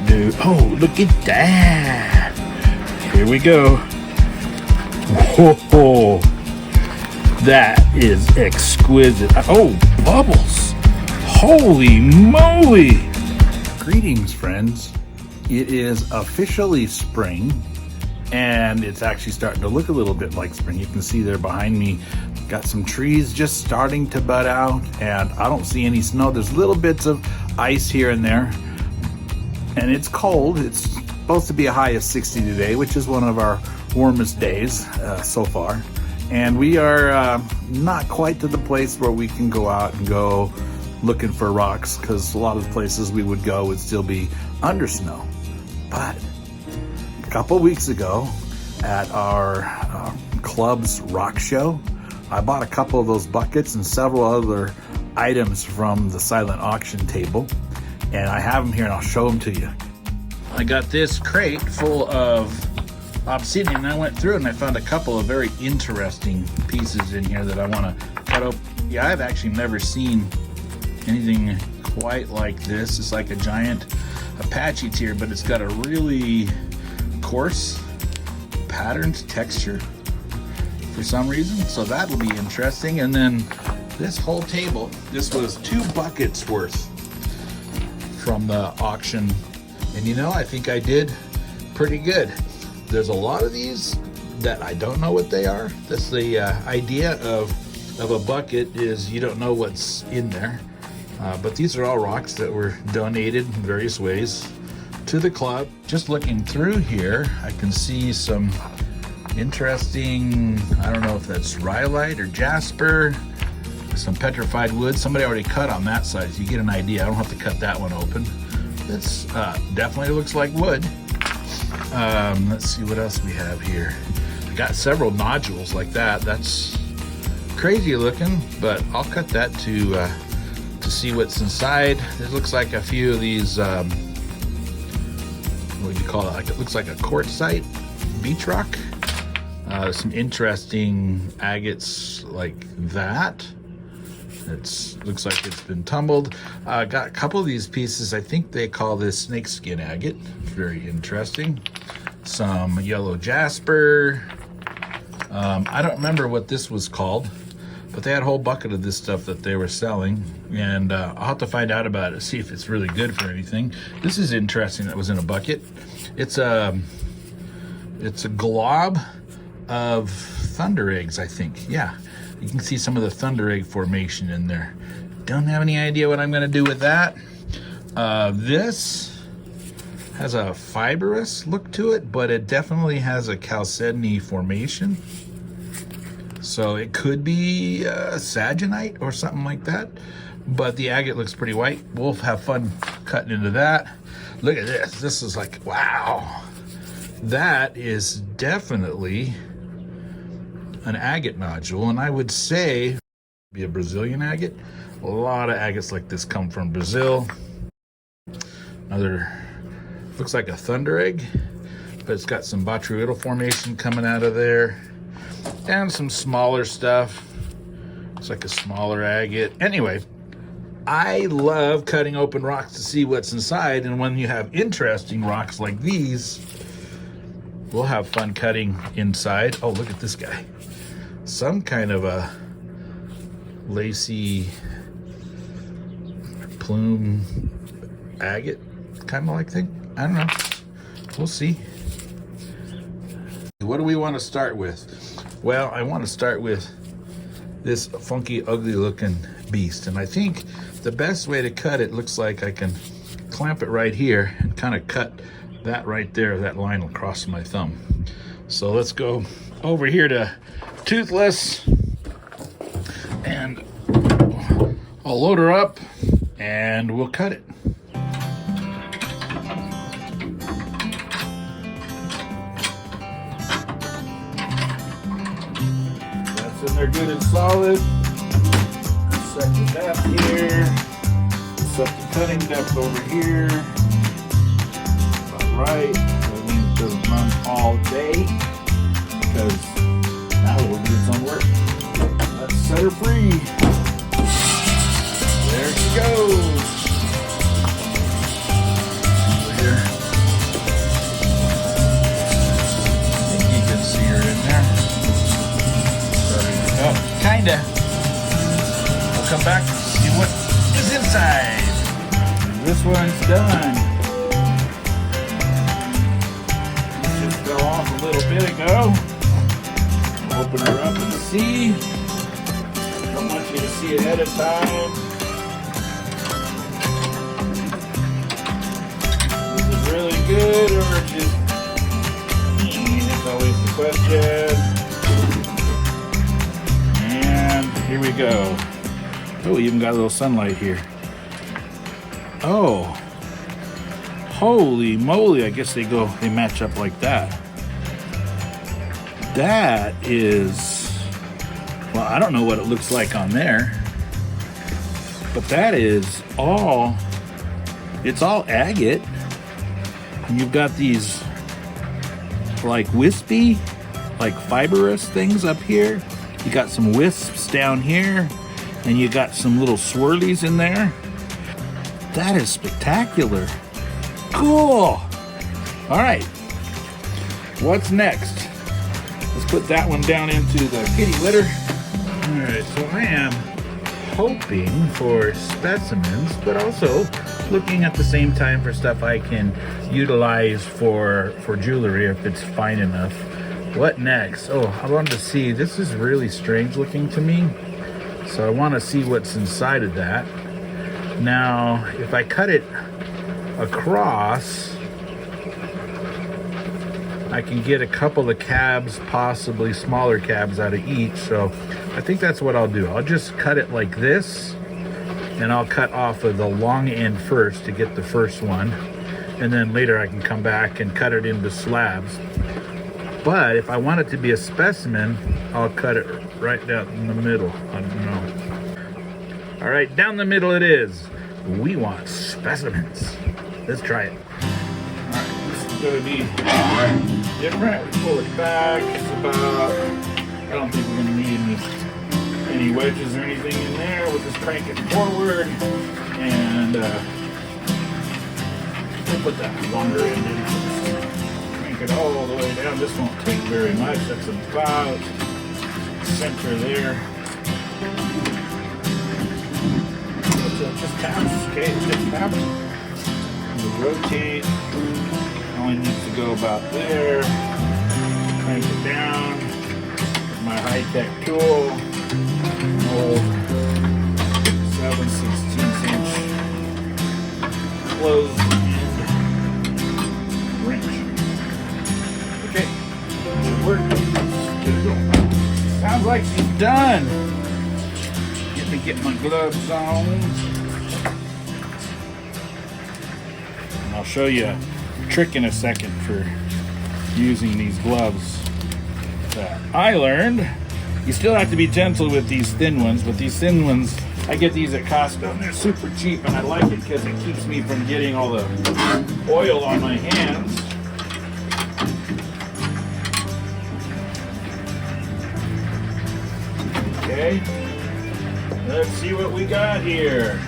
dude. Oh, look at that. Here we go. Whoa, that is exquisite. Oh, bubbles. Holy moly. Greetings, friends. It is officially spring, and it's actually starting to look a little bit like spring. You can see there behind me, got some trees just starting to bud out, and I don't see any snow. There's little bits of ice here and there, and it's cold. It's supposed to be a high of 60 today, which is one of our warmest days so far. And we are not quite to the place where we can go out and go looking for rocks, because a lot of the places we would go would still be under snow. But a couple weeks ago at our club's rock show, I bought a couple of those buckets and several other items from the silent auction table, and I have them here and I'll show them to you. I got this crate full of obsidian, and I went through and I found a couple of very interesting pieces in here that I want to cut open. Yeah, I've actually never seen anything quite like this. It's like a giant Apache tier, but it's got a really coarse patterned texture for some reason, so that'll be interesting. And then this whole table, this was 2 buckets worth from the auction, and you know, I think I did pretty good. There's a lot of these that I don't know what they are. That's the idea of a bucket, is you don't know what's in there. But these are all rocks that were donated in various ways to the club. Just looking through here, I can see some interesting, I don't know if that's rhyolite or jasper, some petrified wood. Somebody already cut on that side, so you get an idea. I don't have to cut that one open. This definitely looks like wood. Let's see what else we have here. I got several nodules like that. That's crazy looking, but I'll cut that to see what's inside. It looks like a few of these, what do you call it? Like, it looks like a quartzite beach rock. Some interesting agates like that. It looks like it's been tumbled. Got a couple of these pieces. I think they call this snakeskin agate. Very interesting. Some yellow jasper. I don't remember what this was called, but they had a whole bucket of this stuff that they were selling, and I'll have to find out about it, see if it's really good for anything. This is interesting. That was in a bucket. It's a glob of thunder eggs, I think. Yeah, you can see some of the thunder egg formation in there. Don't have any idea what I'm going to do with that. This has a fibrous look to it, but it definitely has a chalcedony formation. So it could be saginite or something like that, but the agate looks pretty white. We'll have fun cutting into that. Look at this. This is like, wow. That is definitely an agate nodule, and I would say be a Brazilian agate. A lot of agates like this come from Brazil. Another looks like a thunder egg, but it's got some botryoidal formation coming out of there. And some smaller stuff. It's like a smaller agate. Anyway, I love cutting open rocks to see what's inside, and when you have interesting rocks like these, we'll have fun cutting inside. Oh, look at this guy. Some kind of a lacy plume agate kind of like thing. I don't know. We'll see. What do we want to start with? Well, I want to start with this funky, ugly looking beast. And I think the best way to cut it, looks like I can clamp it right here and kind of cut that right there. That line will cross my thumb. So let's go over here to Toothless, and I'll load her up and we'll cut it. And they're good and solid. Set the depth here. Set the cutting depth over here. About right. That means it doesn't run all day, because now it will do its own work. Let's set her free. There she goes. Over here. we'll come back and see what is inside. This one's done. Just fell off a little bit ago. Open her up and see. Don't want you to see ahead of time. Is it really good or just that's always the question. And here we go. Oh, we even got a little sunlight here. Oh, holy moly! I guess they match up like that. That is, well, I don't know what it looks like on there, but that is all, it's all agate. And you've got these like wispy, like fibrous things up here. You got some wisps down here, and you got some little swirlies in there. That is spectacular. Cool. All right. What's next? Let's put that one down into the kitty litter. All right, so I am hoping for specimens, but also looking at the same time for stuff I can utilize for jewelry if it's fine enough. What next? Oh, I wanted to see, this is really strange looking to me. So I want to see what's inside of that. Now, if I cut it across, I can get a couple of cabs, possibly smaller cabs out of each. So I think that's what I'll do. I'll just cut it like this, and I'll cut off of the long end first to get the first one. And then later I can come back and cut it into slabs. But if I want it to be a specimen, I'll cut it right down in the middle. I don't know. All right, down the middle it is. We want specimens. Let's try it. All right, this is gonna be different. We pull it back. It's about, I don't think we're gonna need any wedges or anything in there. We'll just crank it forward and we'll put that longer end in. Crank it all the way down. This won't take very much. That's about center there. Just taps, okay, just taps. We'll rotate. Only needs to go about there. Crank it down. My high-tech tool. Old 7/16 inch closed end wrench. Okay, should work. Sounds like she's done. Let me get my gloves on. And I'll show you a trick in a second for using these gloves that I learned. You still have to be gentle with these thin ones, but these thin ones, I get these at Costco and they're super cheap, and I like it because it keeps me from getting all the oil on my hands. Okay. Let's see what we got here.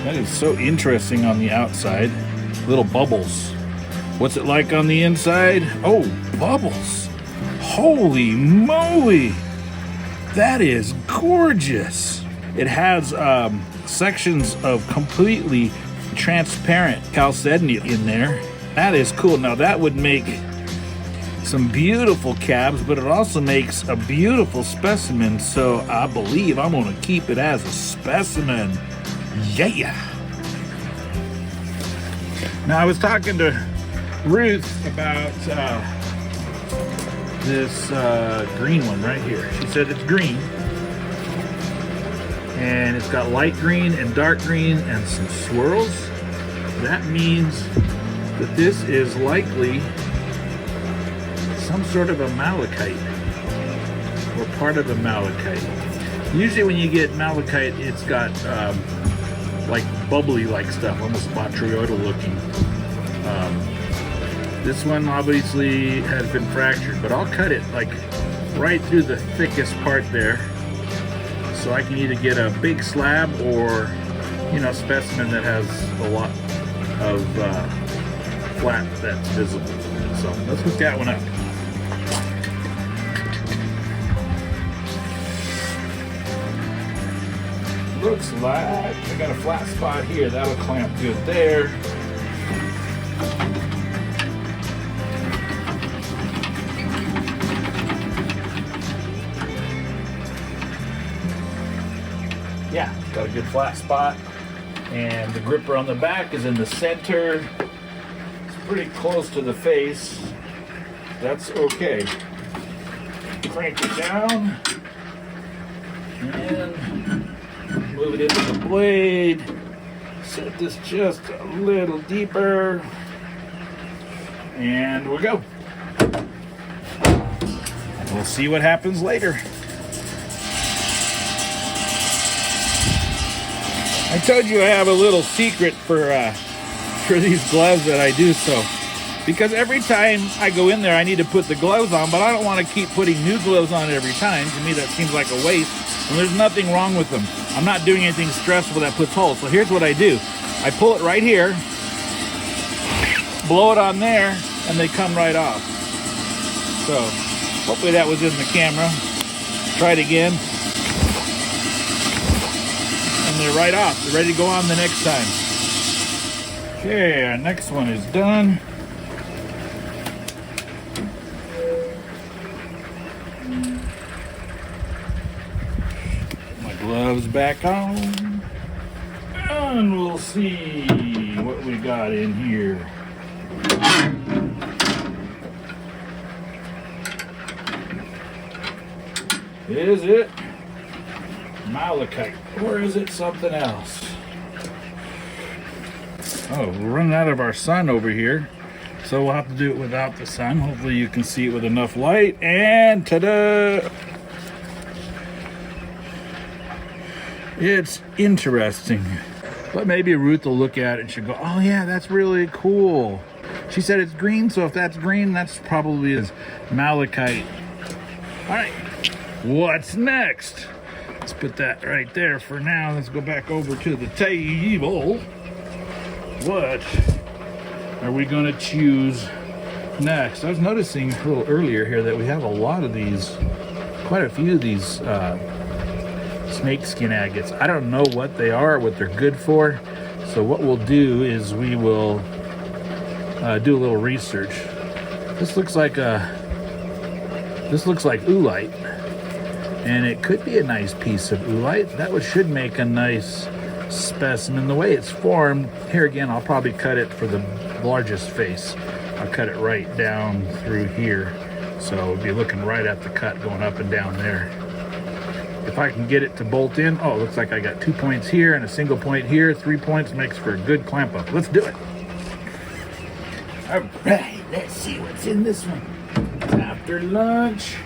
That is so interesting on the outside. Little bubbles. What's it like on the inside? Oh, bubbles. Holy moly. That is gorgeous. It has sections of completely transparent chalcedony in there. That is cool. Now that would make some beautiful cabs, but it also makes a beautiful specimen, so I believe I'm going to keep it as a specimen. Yeah. Now I was talking to Ruth about this green one right here. She said it's green, and it's got light green and dark green and some swirls. That means that this is likely some sort of a malachite or part of a malachite. Usually when you get malachite, it's got like bubbly like stuff, almost botryoidal looking. This one obviously has been fractured, but I'll cut it like right through the thickest part there, so I can either get a big slab or, you know, specimen that has a lot of flat that's visible. So let's hook that one up. looks like I got a flat spot here. That'll clamp good there. Yeah, got a good flat spot. And the gripper on the back is in the center. It's pretty close to the face. That's okay. Crank it down. And move it into the blade. Set this just a little deeper. And we'll go. We'll see what happens later. I told you I have a little secret for these gloves that I do so. Because every time I go in there, I need to put the gloves on, but I don't want to keep putting new gloves on every time. To me, that seems like a waste. And there's nothing wrong with them. I'm not doing anything stressful that puts holes. So here's what I do. I pull it right here, blow it on there, and they come right off. So hopefully that was in the camera. Try it again. And they're right off. They're ready to go on the next time. Okay, our next one is done. My gloves back on. And we'll see what we got in here. Is it malachite, or is it something else? Oh, we're running out of our sun over here, so we'll have to do it without the sun. Hopefully you can see it with enough light, and ta-da! It's interesting, but maybe Ruth will look at it and she'll go, oh yeah, that's really cool. She said it's green, so if that's green, that's probably is malachite. All right, what's next? Let's put that right there for now. Let's go back over to the table. What are we going to choose next? I was noticing a little earlier here that we have a lot of these, quite a few of these snakeskin agates. I don't know what they are, what they're good for. So what we'll do is we will do a little research. This looks like oolite. And it could be a nice piece of oolite. That should make a nice specimen. The way it's formed, here again, I'll probably cut it for the largest face. I'll cut it right down through here. So we'll be looking right at the cut going up and down there. If I can get it to bolt in, oh, it looks like I got 2 points here and a single point here. 3 points makes for a good clamp up. Let's do it. All right, let's see what's in this one. It's after lunch.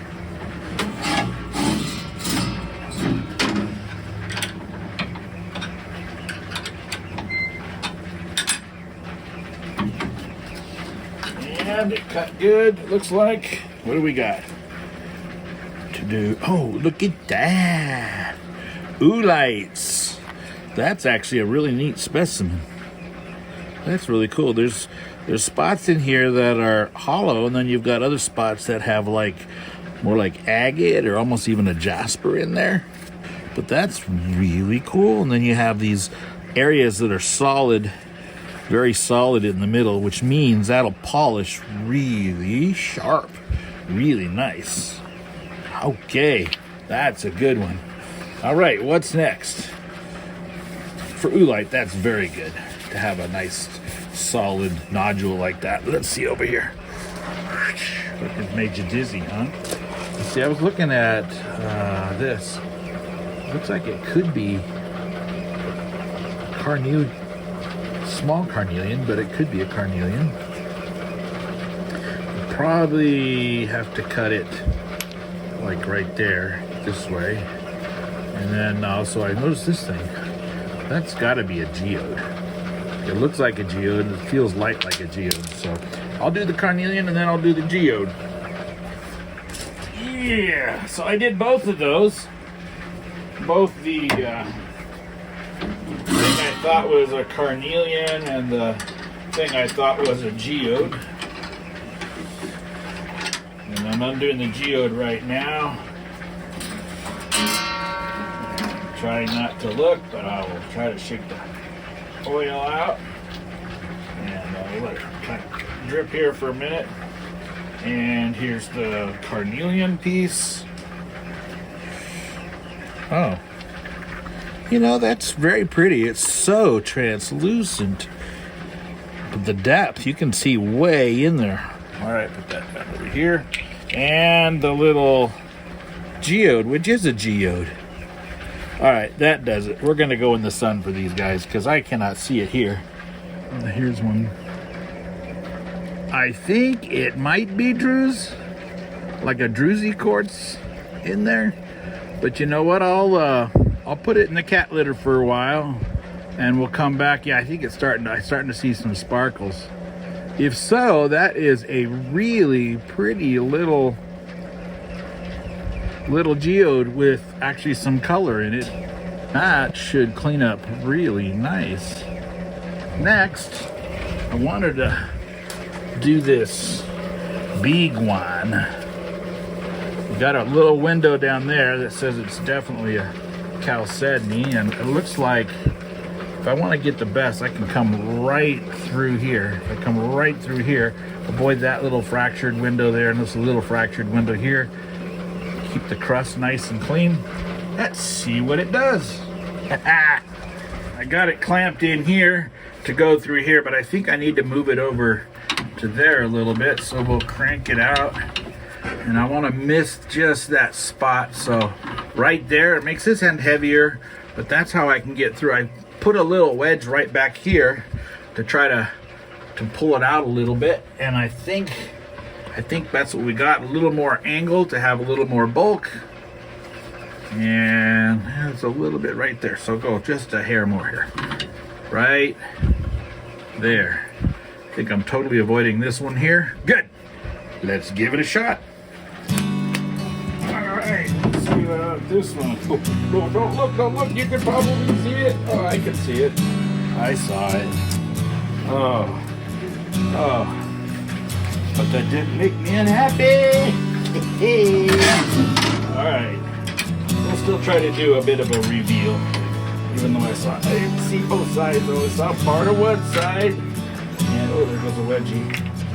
And it cut good, looks like. What do we got to do? Oh, look at that. Oolites. That's actually a really neat specimen. That's really cool. There's spots in here that are hollow, and then you've got other spots that have like more like agate or almost even a jasper in there. But that's really cool. And then you have these areas that are solid, very solid in the middle, which means that'll polish really sharp, really nice. Okay, that's a good one. All right, what's next? For oolite, that's very good to have a nice solid nodule like that. Let's see over here. It made you dizzy, huh? See, I was looking at this. Looks like it could be carnelian. Small carnelian, but it could be a carnelian. You probably have to cut it like right there, this way. And then also I noticed this thing. That's got to be a geode. It looks like a geode. It feels light like a geode. So I'll do the carnelian and then I'll do the geode. Yeah, so I did both of those. Both the thing I thought was a carnelian and the thing I thought was a geode. And I'm undoing the geode right now. try not to look, but I will try to shake the oil out. And I'll let it kind of drip here for a minute. And here's the carnelian piece. Oh. You know, that's very pretty. It's so translucent. But the depth, you can see way in there. All right, put that back over here. And the little geode, which is a geode. All right, that does it. We're going to go in the sun for these guys because I cannot see it here. Here's one. I think it might be Druze, like a druzy quartz in there. But you know what? I'll put it in the cat litter for a while, and we'll come back. Yeah, I think it's starting to see some sparkles. If so, that is a really pretty little geode with actually some color in it. That should clean up really nice. Next, I wanted to do this big one. We got a little window down there that says it's definitely a chalcedony, and it looks like if I want to get the best, I can come right through here. If I come right through here, avoid that little fractured window there and this little fractured window here. Keep the crust nice and clean. Let's see what it does. I got it clamped in here to go through here, but I think I need to move it over to there a little bit, so we'll crank it out. And I want to miss just that spot, so right there, it makes this end heavier, but that's how I can get through. I put a little wedge right back here to try to pull it out a little bit, and I think that's what we got. A little more angle to have a little more bulk, and it's a little bit right there, so go just a hair more here, right there. I think I'm totally avoiding this one here. Good. Let's give it a shot. All right, let's see this one. Oh, don't look, you can probably see it. Oh, I can see it. I saw it. Oh. But that didn't make me unhappy. All right, we'll still try to do a bit of a reveal, even though I didn't see both sides. I saw part of one side, and oh, there goes a wedgie,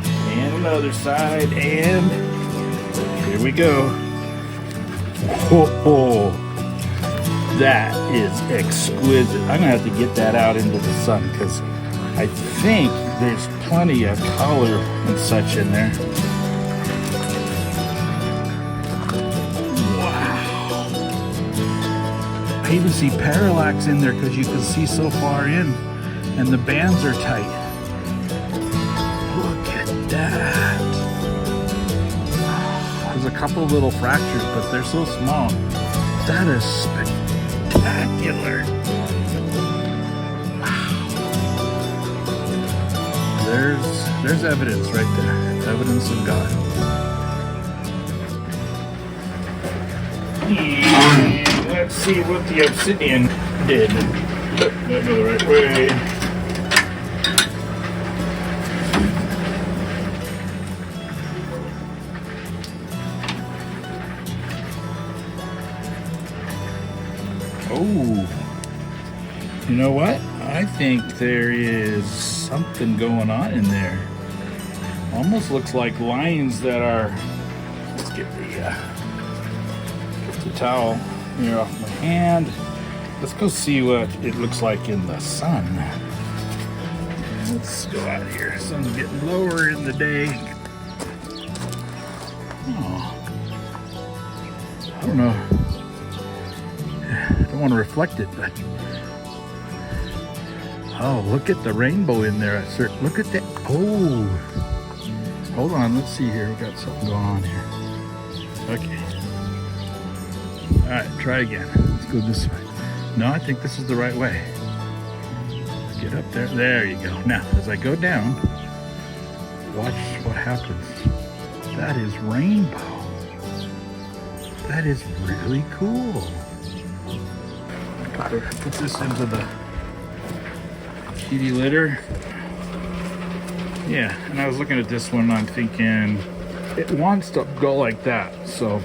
and another side, and here we go. Oh, that is exquisite. I'm gonna have to get that out into the sun because I think there's plenty of color and such in there. Wow. I even see parallax in there because you can see so far in, and the bands are tight. Look at that. There's a couple little fractures, but they're so small. That is spectacular. There's evidence right there. Evidence of God. And let's see what the obsidian did. That go the right way. Oh, you know what? I think there is something going on in there. Almost looks like lines that are. Let's get the towel here off my hand. Let's go see what it looks like in the sun. Let's go out of here. Sun's getting lower in the day. Oh, I don't know. I don't want to reflect it, but. Oh, look at the rainbow in there. Look at that. Oh, hold on. Let's see here. We got something going on here. Okay. All right, try again. Let's go this way. No, I think this is the right way. Get up there. There you go. Now, as I go down, watch what happens. That is rainbow. That is really cool. I gotta put this into the kitty litter. Yeah, and I was looking at this one, I'm thinking it wants to go like that, so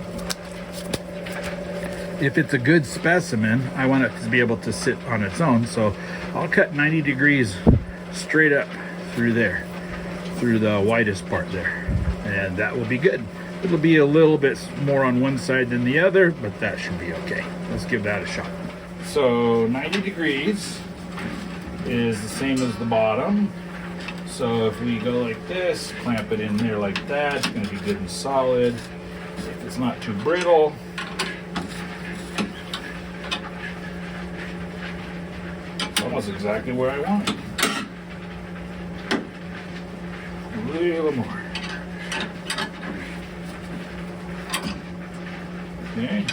if it's a good specimen, I want it to be able to sit on its own. So I'll cut 90 degrees straight up through there, through the widest part there, and that will be good. It'll be a little bit more on one side than the other, but that should be okay. Let's give that a shot. So 90 degrees is the same as the bottom. So if we go like this, clamp it in there like that, it's going to be good and solid. If it's not too brittle, it's almost exactly where I want it. A little more. Okay.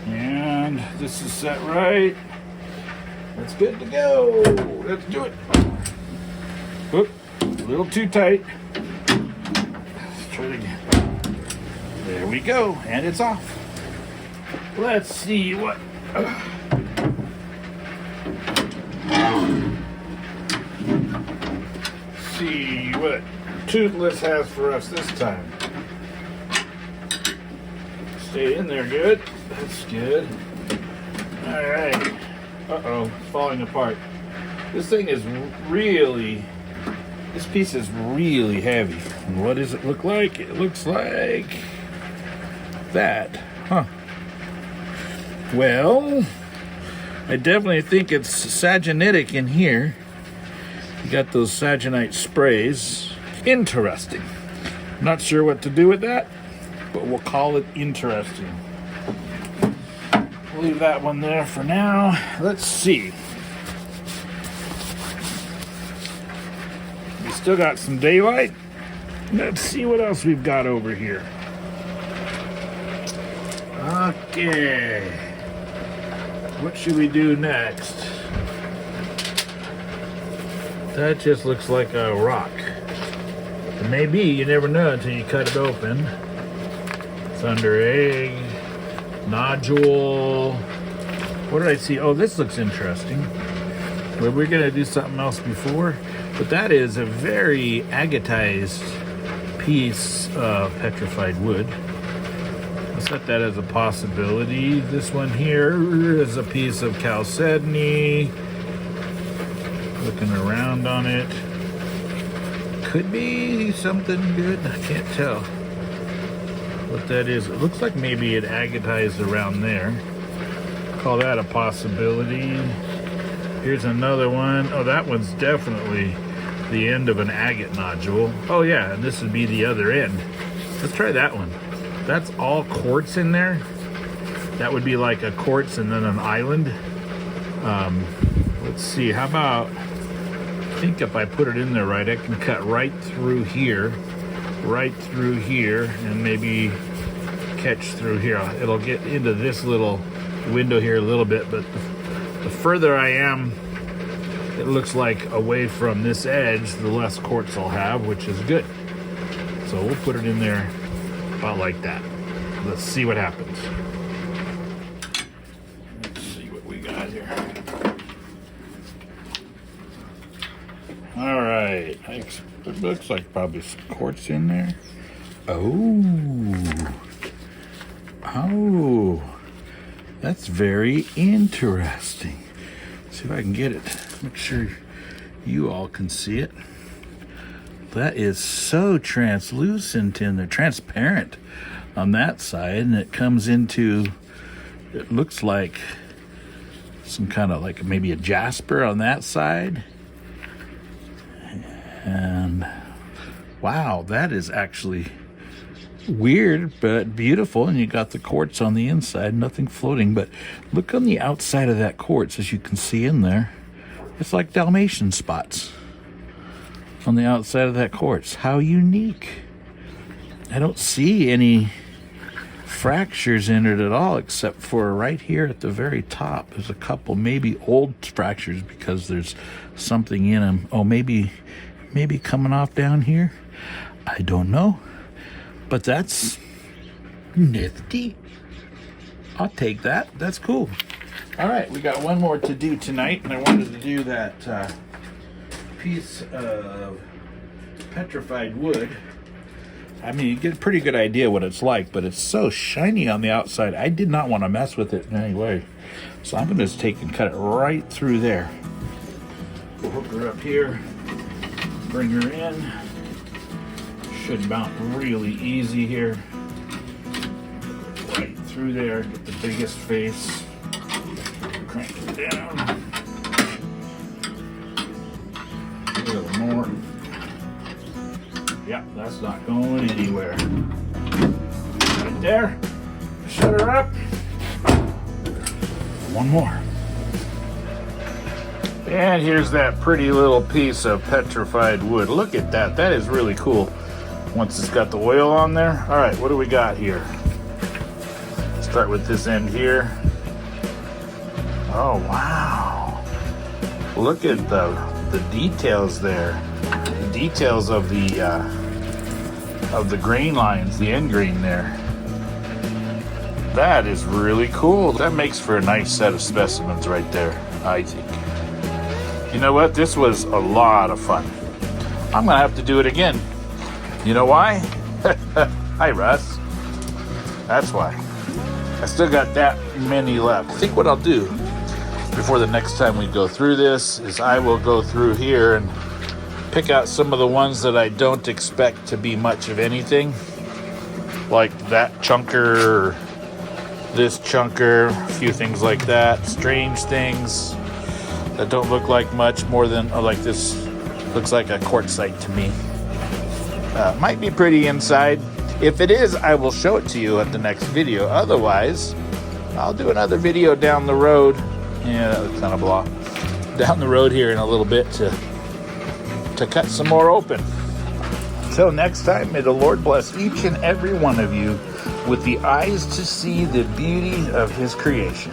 And this is set right. That's good to go. Let's do it. Oop, a little too tight. Let's try it again. There we go, and it's off. Let's see what. See what Toothless has for us this time. Stay in there good. That's good. All right. Uh-oh, it's falling apart. This thing is really, this piece is really heavy. And what does it look like? It looks like that. Huh. Well, I definitely think it's sagenitic in here. You got those sagenite sprays. Interesting. Not sure what to do with that, but we'll call it interesting. We'll leave that one there for now. Let's see. We still got some daylight. Let's see what else we've got over here. Okay. What should we do next? That just looks like a rock. It may be, you never know until you cut it open. It's under egg, nodule. What did I see? Oh, this looks interesting. Well, we're gonna do something else before, but that is a very agatized piece of petrified wood. I'll set that as a possibility. This one here is a piece of chalcedony. Looking around on it. Could be something good. I can't tell what that is. It looks like maybe it agatized around there. Call that a possibility. Here's another one. Oh, that one's definitely the end of an agate nodule. Oh yeah, and this would be the other end. Let's try that one. That's all quartz in there. That would be like a quartz and then an island. Let's see, how about, I think if I put it in there right, I can cut right through here, and maybe catch through here. It'll get into this little window here a little bit, but the further I am, it looks like away from this edge, the less quartz I'll have, which is good. So we'll put it in there about like that. Let's see what happens. Let's see what we got here. All right, it looks like probably some quartz in there. Oh, that's very interesting. Let's see if I can get it. Make sure you all can see it. That is so translucent in there, transparent on that side, and it comes into, it looks like some kind of like maybe a jasper on that side. And wow, that is actually weird but beautiful. And you got the quartz on the inside, nothing floating, but look on the outside of that quartz, as you can see in there. It's like Dalmatian spots on the outside of that quartz. How unique. I don't see any fractures in it at all, except for right here at the very top. There's a couple, maybe old fractures because there's something in them. Oh, maybe coming off down here. I don't know, but that's nifty. I'll take that. That's cool. All right, we got one more to do tonight, and I wanted to do that piece of petrified wood I mean, you get a pretty good idea what it's like, but it's so shiny on the outside. I did not want to mess with it in any way. So I'm going to just take and cut it right through there. We'll hook her up here, bring her in. Should mount really easy here. Right through there, get the biggest face. Crank it down. A little more. Yep, that's not going anywhere. Right there. Shut her up. One more. And here's that pretty little piece of petrified wood. Look at that. That is really cool. Once it's got the oil on there. All right, what do we got here? Start with this end here. Oh, wow. Look at the details there. The details of the grain lines, the end grain there. That is really cool. That makes for a nice set of specimens right there, I think. You know what? This was a lot of fun. I'm gonna have to do it again. You know why? Hi, Russ. That's why. I still got that many left. I think what I'll do before the next time we go through this is I will go through here and pick out some of the ones that I don't expect to be much of anything. Like that chunker, or this chunker, a few things like that. Strange things that don't look like much more than, like this looks like a quartzite to me. Might be pretty inside. If it is, I will show it to you at the next video. Otherwise, I'll do another video down the road. Yeah, that was kind of blah. Down the road here in a little bit to cut some more open. Until next time, may the Lord bless each and every one of you with the eyes to see the beauty of His creation.